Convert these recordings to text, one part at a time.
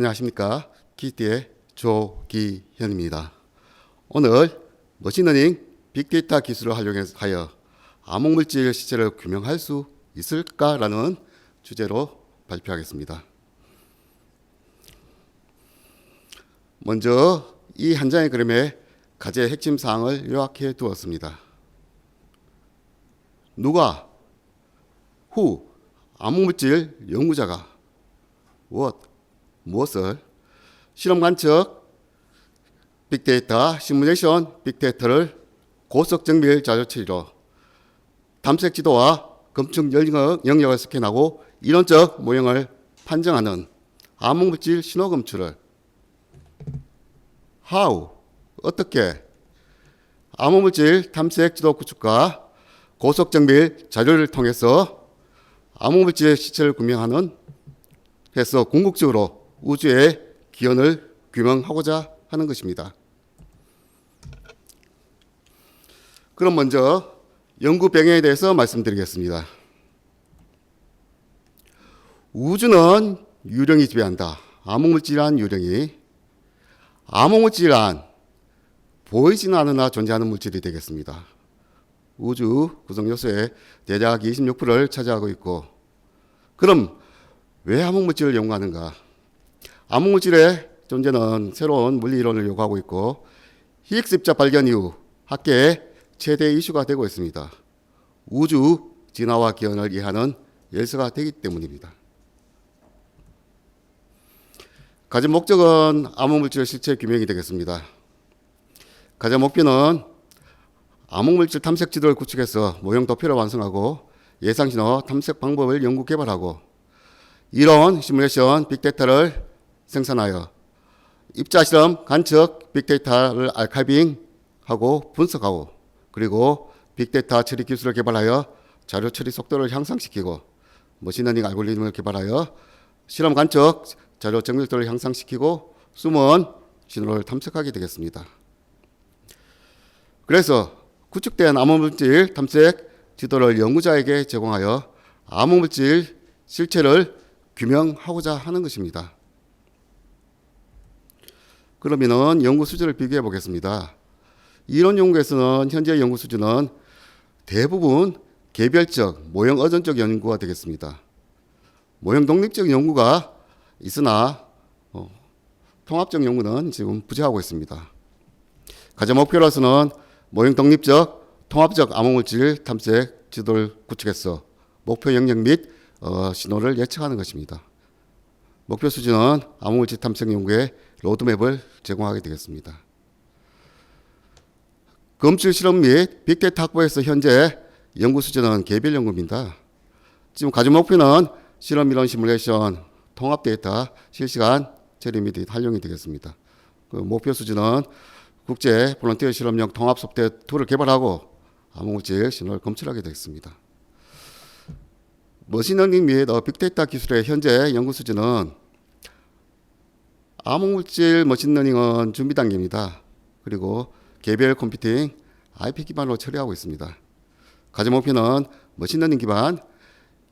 안녕하십니까. 기티의 조기현입니다. 오늘 머신러닝 빅데이터 기술을 활용하여 암흑물질 시체를 규명할 수 있을까라는 주제로 발표하겠습니다. 먼저 이 한 장의 그림에 가제 핵심 사항을 요약해 두었습니다. 누가, 후, 암흑물질 연구자가 무엇을 실험 관측 빅데이터 시뮬레이션 빅데이터를 고속 정밀 자료 처리로 탐색 지도와 검증 영역을 스캔하고 이론적 모형을 판정하는 암흑물질 신호 검출을 how 어떻게 암흑물질 탐색 지도 구축과 고속 정밀 자료를 통해서 암흑물질의 시체를 규명하는 해서 궁극적으로 우주의 기원을 규명하고자 하는 것입니다. 그럼 먼저 연구 배경에 대해서 말씀드리겠습니다. 우주는 유령이 지배한다. 암흑물질이란 유령이 암흑물질이란 보이지는 않으나 존재하는 물질이 되겠습니다. 우주 구성 요소의 대략 26%를 차지하고 있고, 그럼 왜 암흑물질을 연구하는가? 암흑물질의 존재는 새로운 물리이론을 요구하고 있고 히ig스 입자 발견 이후 학계의 최대 이슈가 되고 있습니다. 우주 진화와 기원을 이해하는 열쇠가 되기 때문입니다. 가장 목적은 암흑물질 실체 규명이 되겠습니다. 가장 목표는 암흑물질 탐색 지도를 구축해서 모형 도표를 완성하고 예상신호 탐색 방법을 연구 개발하고 이론 시뮬레이션 빅데이터를 생산하여 입자실험 관측 빅데이터를 아카이빙하고 분석하고, 그리고 빅데이터 처리 기술을 개발하여 자료 처리 속도를 향상시키고 머신러닝 알고리즘을 개발하여 실험 관측 자료 정밀도를 향상시키고 숨은 신호를 탐색하게 되겠습니다. 그래서 구축된 암흑물질 탐색 지도를 연구자에게 제공하여 암흑물질 실체를 규명하고자 하는 것입니다. 그러면은 연구 수준을 비교해 보겠습니다. 이론 연구에서는 현재 연구 수준은 대부분 개별적, 모형 의존적 연구가 되겠습니다. 모형 독립적 연구가 있으나 통합적 연구는 지금 부재하고 있습니다. 가장 목표로서는 모형 독립적, 통합적 암흑물질 탐색 지도를 구축해서 목표 영역 및 신호를 예측하는 것입니다. 목표 수준은 암흑물질 탐색 연구의 로드맵을 제공하게 되겠습니다. 검출 실험 및 빅데이터 확보에서 현재 연구 수준은 개별 연구입니다. 지금 가장 목표는 실험 이론 시뮬레이션 통합 데이터 실시간 처리 및 활용이 되겠습니다. 그 목표 수준은 국제 볼런티어 실험용 통합 소프트웨어 툴을 개발하고 암흑물질 신호를 검출하게 되겠습니다. 머신러닝 및 빅데이터 기술의 현재 연구 수준은 암흑물질 머신러닝은 준비 단계입니다. 그리고 개별 컴퓨팅 IP 기반으로 처리하고 있습니다. 가장 목표는 머신러닝 기반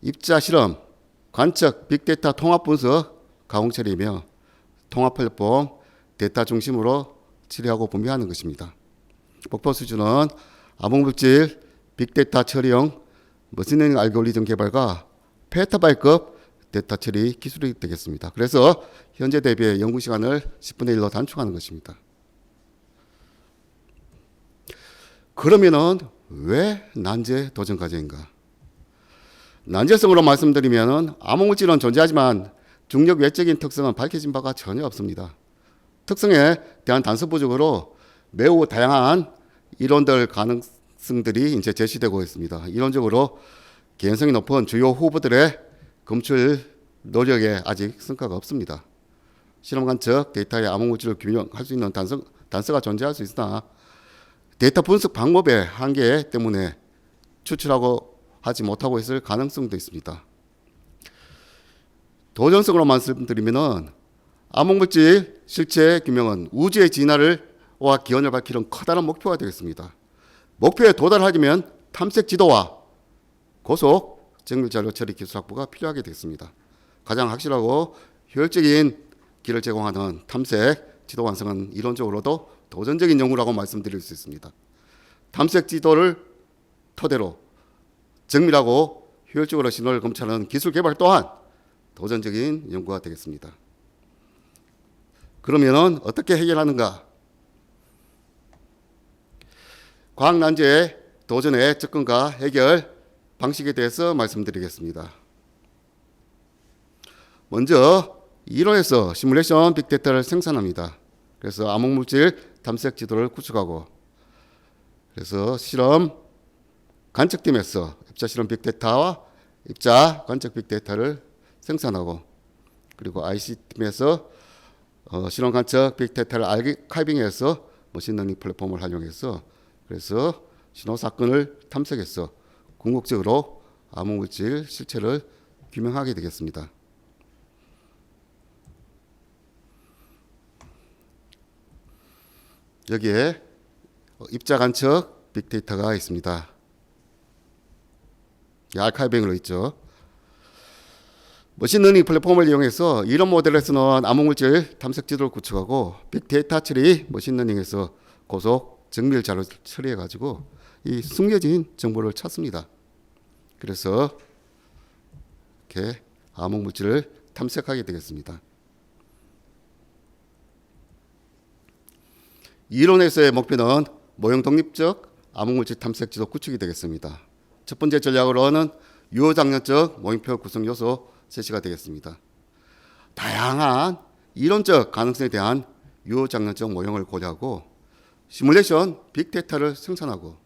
입자 실험, 관측, 빅데이터 통합 분석, 가공 처리이며 통합 플랫폼, 데이터 중심으로 처리하고 분배하는 것입니다. 목표 수준은 암흑물질 빅데이터 처리용 머신러닝 알고리즘 개발과 페타바이트급 데이터 처리 기술이 되겠습니다. 그래서 현재 대비 연구 시간을 10분의 1로 단축하는 것입니다. 그러면은 왜 난제 도전 과제인가? 난제성으로 말씀드리면 암흑물질은 존재하지만 중력 외적인 특성은 밝혀진 바가 전혀 없습니다. 특성에 대한 단서 부족으로 매우 다양한 이론들 가능성들이 이제 제시되고 있습니다. 이론적으로 개연성이 높은 주요 후보들의 검출 노력에 아직 성과가 없습니다. 실험 관측 데이터의 암흑물질을 규명할 수 있는 단서가 존재할 수 있으나 데이터 분석 방법의 한계 때문에 추출하고 하지 못하고 있을 가능성도 있습니다. 도전성으로 말씀드리면은 암흑물질 실체 규명은 우주의 진화와 기원을 밝히는 커다란 목표가 되겠습니다. 목표에 도달하려면 탐색 지도와 고속 정밀 자료 처리 기술 확보가 필요하게 되겠습니다. 가장 확실하고 효율적인 길을 제공하는 탐색 지도 완성은 이론적으로도 도전적인 연구라고 말씀드릴 수 있습니다. 탐색 지도를 토대로 정밀하고 효율적으로 신호를 검출하는 기술 개발 또한 도전적인 연구가 되겠습니다. 그러면은 어떻게 해결하는가? 과학 난제의 도전의 접근과 해결 방식에 대해서 말씀드리겠습니다. 먼저 이론에서 시뮬레이션 빅데이터를 생산합니다. 그래서 암흑물질 탐색 지도를 구축하고, 그래서 실험 관측팀에서 입자 실험 빅데이터와 입자 관측 빅데이터를 생산하고, 그리고 IC팀에서 실험 관측 빅데이터를 아카이빙해서 머신러닝 플랫폼을 활용해서 그래서 신호 사건을 탐색해서 궁극적으로 암흑물질 실체를 규명하게 되겠습니다. 여기에 입자 관측 빅데이터가 있습니다. 아카이빙으로 있죠. 머신러닝 플랫폼을 이용해서 이런 모델에서는 암흑물질 탐색 지도를 구축하고 빅데이터 처리 머신러닝에서 고속 정밀 자료 처리해 가지고 이 숨겨진 정보를 찾습니다. 그래서 이렇게 암흑물질을 탐색하게 되겠습니다. 이론에서의 목표는 모형 독립적 암흑물질 탐색 지도 구축이 되겠습니다. 첫 번째 전략으로는 유효장면적 모형표 구성 요소 제시가 되겠습니다. 다양한 이론적 가능성에 대한 유효장면적 모형을 고려하고 시뮬레이션 빅데이터를 생산하고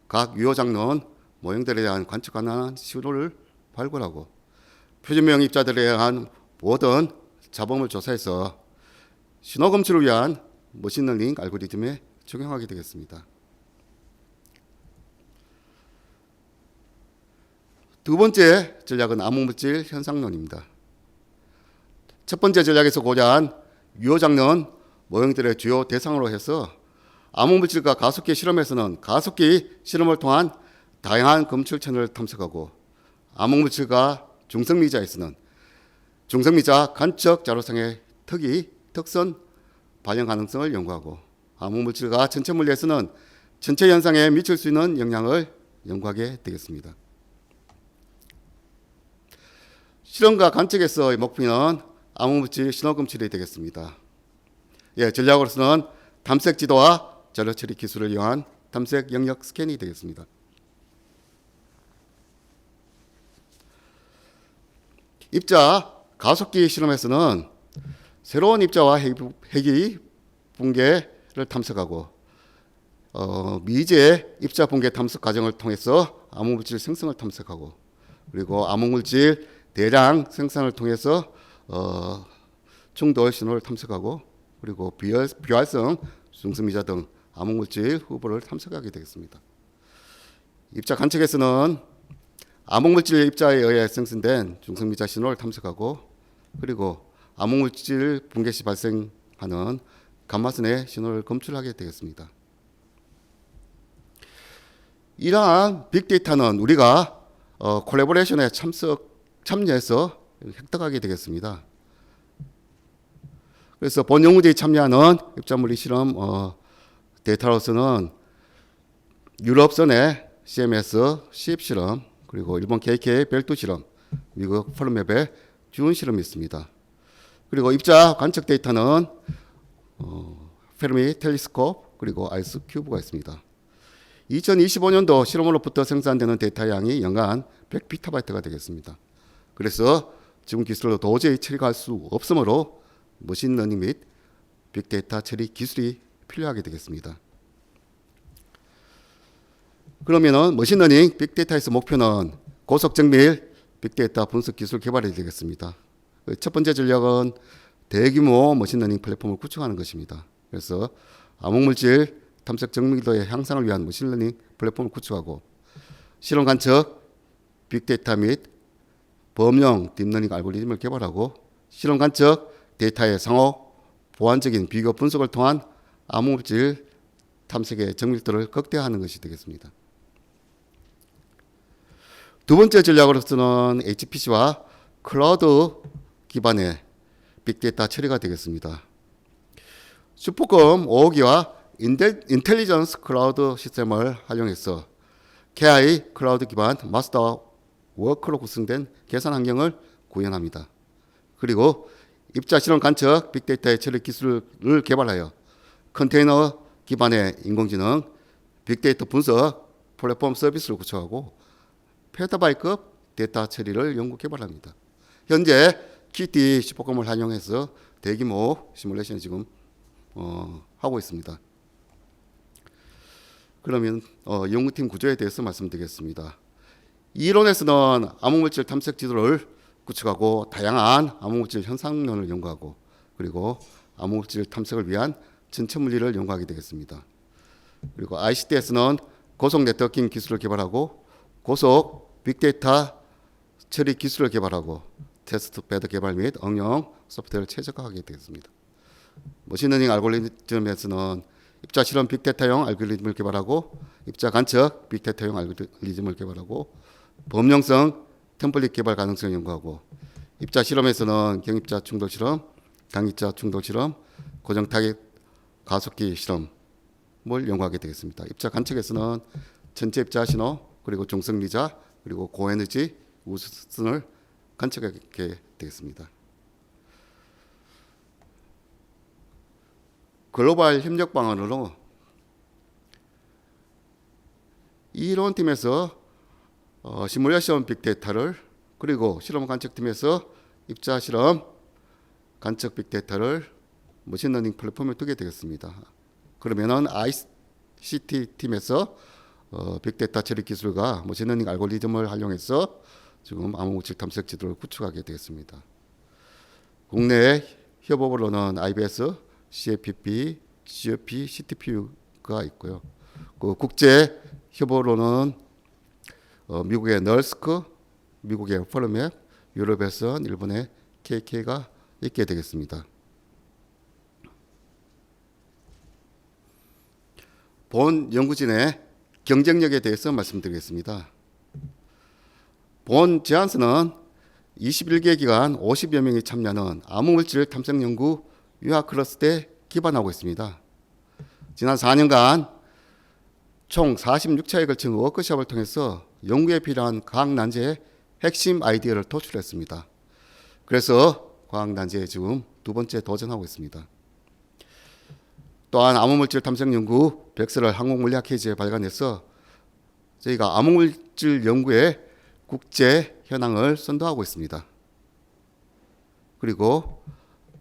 각 유효장면 모형들에 대한 관측 가능한 신호를 발굴하고 표준모형 입자들에 대한 모든 자범을 조사해서 신호 검출을 위한 머신러닝 알고리즘에 적용하게 되겠습니다. 두 번째 전략은 암흑물질 현상론입니다. 첫 번째 전략에서 고려한 유효장면 모형들의 주요 대상으로 해서 암흑물질과 가속기 실험에서는 가속기 실험을 통한 다양한 검출 채널을 탐색하고 암흑물질과 중성미자에서는 중성미자 간척 자료상의 특선 발현 가능성을 연구하고 암흑물질과 전체 물리에서는 전체 현상에 미칠 수 있는 영향을 연구하게 되겠습니다. 실험과 관측에서의 목표는 암흑물질 신호 검출이 되겠습니다. 전략으로서는 탐색 지도와 자료 처리 기술을 이용한 탐색 영역 스캔이 되겠습니다. 입자 가속기 실험에서는 새로운 입자와 핵이 붕괴를 탐색하고 미제 입자 붕괴 탐색 과정을 통해서 암흑물질 생성을 탐색하고 그리고 암흑물질 대량 생산을 통해서 충돌 신호를 탐색하고 그리고 비활성 중성미자 등 암흑물질 후보를 탐색하게 되겠습니다. 입자 관측에서는 암흑물질 입자에 의해 생성된 중성미자 신호를 탐색하고 그리고 암흑물질 붕괴 시 발생하는 감마선의 신호를 검출하게 되겠습니다. 이러한 빅데이터는 우리가 콜래보레이션에 참여해서 획득하게 되겠습니다. 그래서 본 연구제에 참여하는 입자물리 실험 데이터로서는 유럽선의 CMS 시입 실험, 그리고 일본 KK 벨트 실험, 미국 펄맵의 준 실험이 있습니다. 그리고 입자 관측 데이터는 페르미 텔레스콥 그리고 아이스 큐브가 있습니다. 2025년도 실험으로부터 생산되는 데이터 양이 연간 100피타바이트가 되겠습니다. 그래서 지금 기술로 도저히 처리할 수 없으므로 머신러닝 및 빅데이터 처리 기술이 필요하게 되겠습니다. 그러면은 머신러닝 빅데이터에서 목표는 고속정밀 빅데이터 분석 기술 개발이 되겠습니다. 첫 번째 전략은 대규모 머신러닝 플랫폼을 구축하는 것입니다. 그래서 암흑물질 탐색 정밀도의 향상을 위한 머신러닝 플랫폼을 구축하고 실험 관측 빅데이터 및 범용 딥러닝 알고리즘을 개발하고 실험 관측 데이터의 상호 보완적인 비교 분석을 통한 암흑물질 탐색의 정밀도를 극대화하는 것이 되겠습니다. 두 번째 전략으로서는 HPC와 클라우드 기반의 빅데이터 처리가 되겠습니다. 슈퍼컴 5호기와 인텔리전스 클라우드 시스템을 활용해서 KI 클라우드 기반 마스터 워크로 구성된 계산 환경을 구현합니다. 그리고 입자 실험 관측 빅데이터의 처리 기술을 개발하여 컨테이너 기반의 인공지능 빅데이터 분석 플랫폼 서비스를 구축하고 페타바이트급 데이터 처리를 연구 개발합니다. 현재 QT 슈퍼컴을 활용해서 대규모 시뮬레이션을 지금 하고 있습니다. 그러면 연구팀 구조에 대해서 말씀드리겠습니다. 이론에서는 암흑물질 탐색 지도를 구축하고 다양한 암흑물질 현상론을 연구하고 그리고 암흑물질 탐색을 위한 전체 물리를 연구하게 되겠습니다. 그리고 ICT에서는 고속 네트워킹 기술을 개발하고 고속 빅데이터 처리 기술을 개발하고 테스트 베드 개발 및 응용 소프트웨어를 최적화하게 되겠습니다. 머신러닝 알고리즘에서는 입자 실험 빅데이터용 알고리즘을 개발하고 입자 관측 빅데이터용 알고리즘을 개발하고 범용성 템플릿 개발 가능성을 연구하고 입자 실험에서는 경입자 충돌 실험, 당입자 충돌 실험, 고정 타겟 가속기 실험을 연구하게 되겠습니다. 입자 관측에서는 전체 입자 신호 그리고 중성리자 그리고 고에너지 우선을 관측하게 되겠습니다. 글로벌 협력 방안으로 이론팀에서 시뮬레이션 빅데이터를 그리고 실험 관측팀에서 입자 실험 관측 빅데이터를 머신러닝 플랫폼에 두게 되겠습니다. 그러면은 ICT 팀에서 빅데이터 처리 기술과 머신러닝 알고리즘을 활용해서 지금 암흑물질 탐색 지도를 구축하게 되겠습니다. 국내 협업으로는 IBS, CFPP, CFP, CTPU가 있고요. 그 국제 협업으로는 미국의 널스크, 미국의 펄맵, 유럽에서는 일본의 KK가 있게 되겠습니다. 본 연구진의 경쟁력에 대해서 말씀드리겠습니다. 본 제안서는 21개 기관 50여 명이 참여하는 암흑물질 탐색 연구 유학 클러스터에 기반하고 있습니다. 지난 4년간 총 46차에 걸친 워크숍을 통해서 연구에 필요한 과학 난제의 핵심 아이디어를 도출했습니다. 그래서 과학 난제에 지금 두 번째 도전하고 있습니다. 또한 암흑물질 탐색 연구 벡스를 항공물리학 케이지에 발간해서 저희가 암흑물질 연구의 국제 현황을 선도하고 있습니다. 그리고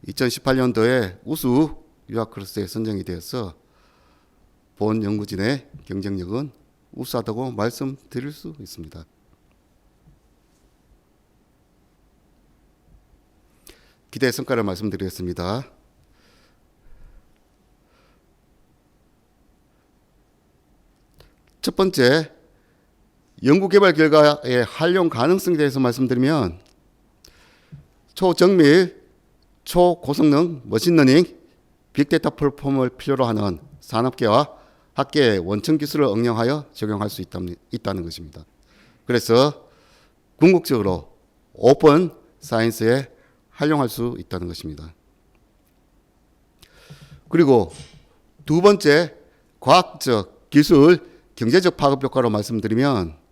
2018년도에 우수 유학 클러스터에 선정이 되어서 본 연구진의 경쟁력은 우수하다고 말씀드릴 수 있습니다. 기대 성과를 말씀드리겠습니다. 첫 번째, 연구 개발 결과의 활용 가능성에 대해서 말씀드리면 초정밀, 초고성능 머신러닝, 빅데이터 플랫폼을 필요로 하는 산업계와 학계의 원천 기술을 응용하여 적용할 수 있다는 것입니다. 그래서 궁극적으로 오픈 사이언스에 활용할 수 있다는 것입니다. 그리고 두 번째, 과학적, 기술, 경제적 파급 효과로 말씀드리면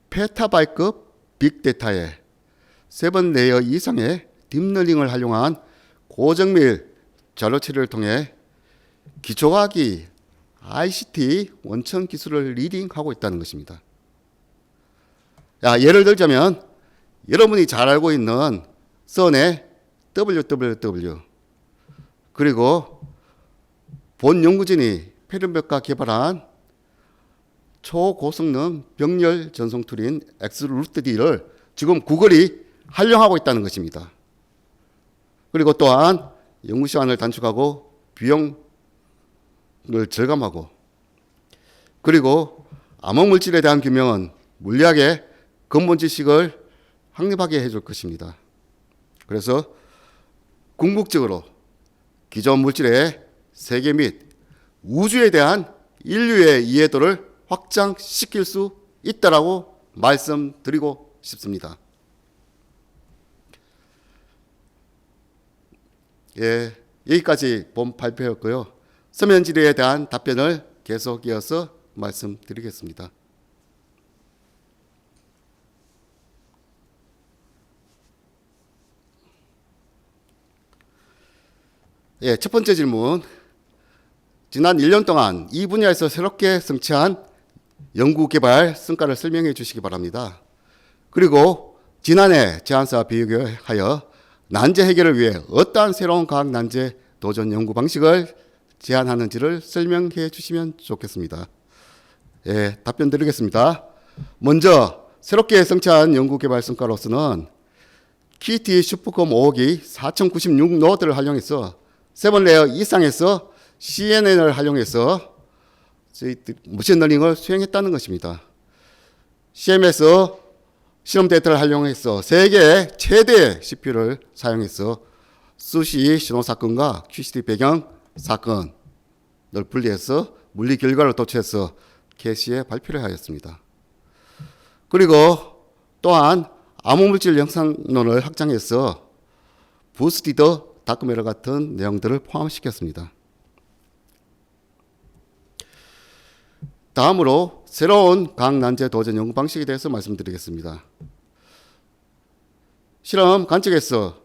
페타바이트급 빅데이터에 7 레이어 이상의 딥러닝을 활용한 고정밀 자료 처리를 통해 기초과학이 ICT 원천 기술을 리딩하고 있다는 것입니다. 예를 들자면 여러분이 잘 알고 있는 선의 WWW 그리고 본 연구진이 페른백과 개발한 초고성능 병렬 전송 툴인 XLUTD를 지금 구글이 활용하고 있다는 것입니다. 그리고 또한 연구 시간을 단축하고 비용을 절감하고 그리고 암흑물질에 대한 규명은 물리학의 근본 지식을 확립하게 해줄 것입니다. 그래서 궁극적으로 기존 물질의 세계 및 우주에 대한 인류의 이해도를 확장시킬 수 있다라고 말씀드리고 싶습니다. 예, 여기까지 본 발표였고요. 서면 질의에 대한 답변을 계속 이어서 말씀드리겠습니다. 예, 첫 번째 질문. 지난 1년 동안 이 분야에서 새롭게 성취한 연구개발 성과를 설명해 주시기 바랍니다. 그리고 지난해 제안사와 비교하여 난제 해결을 위해 어떠한 새로운 과학 난제 도전 연구 방식을 제안하는지를 설명해 주시면 좋겠습니다. 예, 답변 드리겠습니다. 먼저 새롭게 성취한 연구개발 성과로서는 KT 슈퍼컴 5호기 4096 노드를 활용해서 7레어 이상에서 CNN을 활용해서 저희들 머신러닝을 수행했다는 것입니다. CMS 실험 데이터를 활용해서 세계 최대 CPU를 사용해서 수시 신호 사건과 QCD 배경 사건을 분리해서 물리 결과를 도출해서 캐시에 발표를 하였습니다. 그리고 또한 암호물질 영상론을 확장해서 부스티드 다크메러 같은 내용들을 포함시켰습니다. 다음으로 새로운 과학 난제 도전 연구 방식에 대해서 말씀드리겠습니다. 실험 관측에서는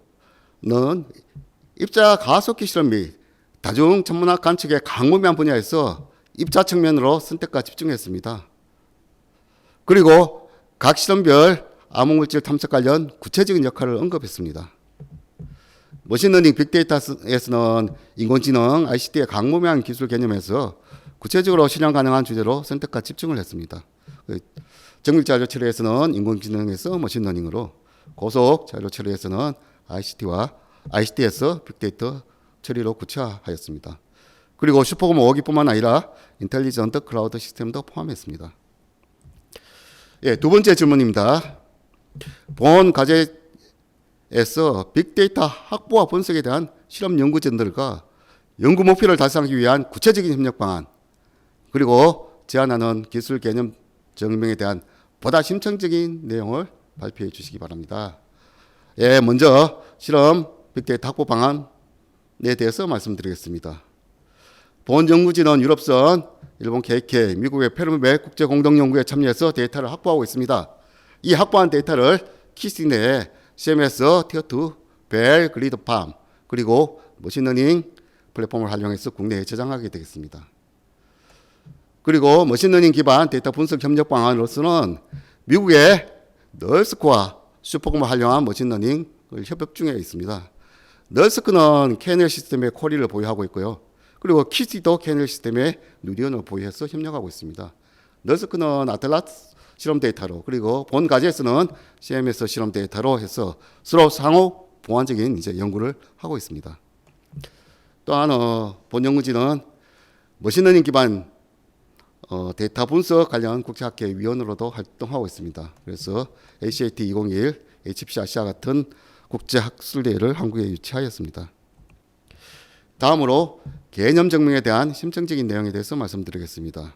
입자 가속기 실험 및 다중 천문학 관측의 광범위한 분야에서 입자 측면으로 선택과 집중했습니다. 그리고 각 실험별 암호물질 탐색 관련 구체적인 역할을 언급했습니다. 머신러닝 빅데이터에서는 인공지능, ICT의 광범위한 기술 개념에서 구체적으로 실현 가능한 주제로 선택과 집중을 했습니다. 정밀 자료 처리에서는 인공지능에서 머신러닝으로, 고속 자료 처리에서는 ICT에서 빅데이터 처리로 구체화하였습니다. 그리고 슈퍼컴 5호기뿐만 아니라 인텔리전트 클라우드 시스템도 포함했습니다. 예, 두 번째 질문입니다. 본 과제에서 빅데이터 확보와 분석에 대한 실험 연구진들과 연구 목표를 달성하기 위한 구체적인 협력 방안, 그리고 제안하는 기술 개념 증명에 대한 보다 심층적인 내용을 발표해 주시기 바랍니다. 예, 먼저 실험 빅데이터 확보 방안에 대해서 말씀드리겠습니다. 본 연구진은 유럽선, 일본 KK, 미국의 페르메 국제공동연구에 참여해서 데이터를 확보하고 있습니다. 이 확보한 데이터를 키스 내에 CMS, 티어2, 벨, 그리드팜, 그리고 머신러닝 플랫폼을 활용해서 국내에 저장하게 되겠습니다. 그리고 머신러닝 기반 데이터 분석 협력 방안으로서는 미국의 널스코와 슈퍼컴을 활용한 머신러닝을 협업 중에 있습니다. 널스코는 KNL 시스템의 코리를 보유하고 있고요. 그리고 키스도 KNL 시스템의 누리온을 보유해서 협력하고 있습니다. 널스코는 아틀라스 실험 데이터로, 그리고 본 과제에서는 CMS 실험 데이터로 해서 서로 상호 보완적인 연구를 하고 있습니다. 또한 본 연구진은 머신러닝 기반 데이터 분석 관련 국제학회 위원으로도 활동하고 있습니다. 그래서 ACAT 2021, HPC 아시아 같은 국제학술대회를 한국에 유치하였습니다. 다음으로 개념 증명에 대한 심층적인 내용에 대해서 말씀드리겠습니다.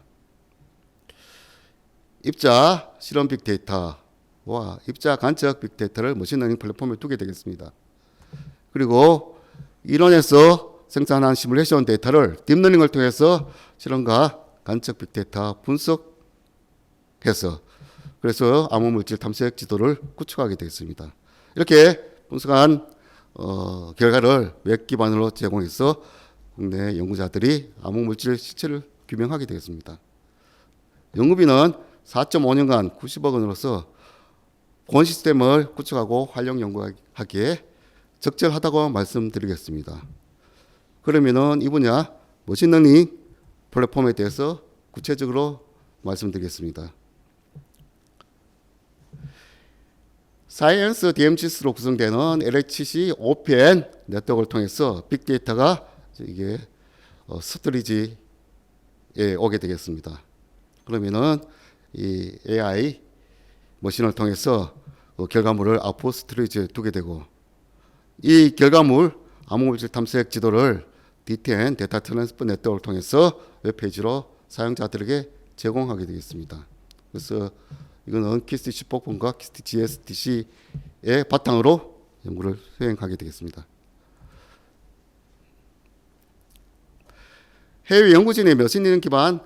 입자 실험 빅데이터와 입자 관측 빅데이터를 머신러닝 플랫폼에 두게 되겠습니다. 그리고 이론에서 생산한 시뮬레이션 데이터를 딥러닝을 통해서 실험과 관측 빅데이터 분석해서 그래서 암호물질 탐색 지도를 구축하게 되겠습니다. 이렇게 분석한 결과를 웹 기반으로 제공해서 국내 연구자들이 암호물질 실체를 규명하게 되겠습니다. 연구비는 4.5년간 90억 원으로서 본 시스템을 구축하고 활용 연구하기에 적절하다고 말씀드리겠습니다. 그러면은 이 분야 머신러닝 플랫폼에 대해서 구체적으로 말씀드리겠습니다. 사이언스 DMGS로 구성되는 LHC 오픈 네트워크를 통해서 빅데이터가 이게 스토리지에 오게 되겠습니다. 그러면은 이 AI 머신을 통해서 결과물을 아웃풋 스토리지에 두게 되고, 이 결과물 암호물질 탐색 지도를 D10 데이터 트랜스퍼 네트워크를 통해서 웹페이지로 사용자들에게 제공하게 되겠습니다. 그래서 이거는 키스트 슈퍼컴과 키스트 GSDC의 바탕으로 연구를 수행하게 되겠습니다. 해외 연구진의 머신러닝 기반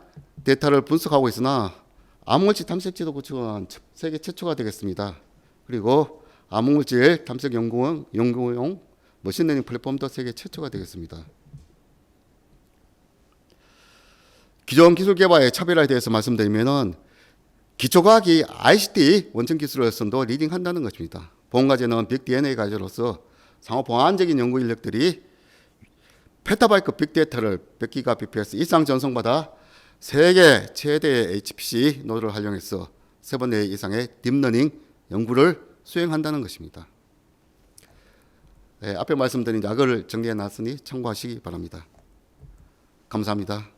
데이터를 분석하고 있으나 암흑물질 탐색지도 구축은 세계 최초가 되겠습니다. 그리고 암흑물질 탐색 연구용 머신러닝 플랫폼도 세계 최초가 되겠습니다. 기존 기술 개발의 차별화에 대해서 말씀드리면은 기초과학이 ICT 원천 기술로서도 리딩한다는 것입니다. 보험과제는 빅 DNA 과제로서 상호 보안적인 연구 인력들이 페타바이트 빅데이터를 100기가bps 이상 전송받아 세계 최대의 HPC 노드를 활용해서 3번 이상의 딥러닝 연구를 수행한다는 것입니다. 네, 앞에 말씀드린 약을 정리해 놨으니 참고하시기 바랍니다. 감사합니다.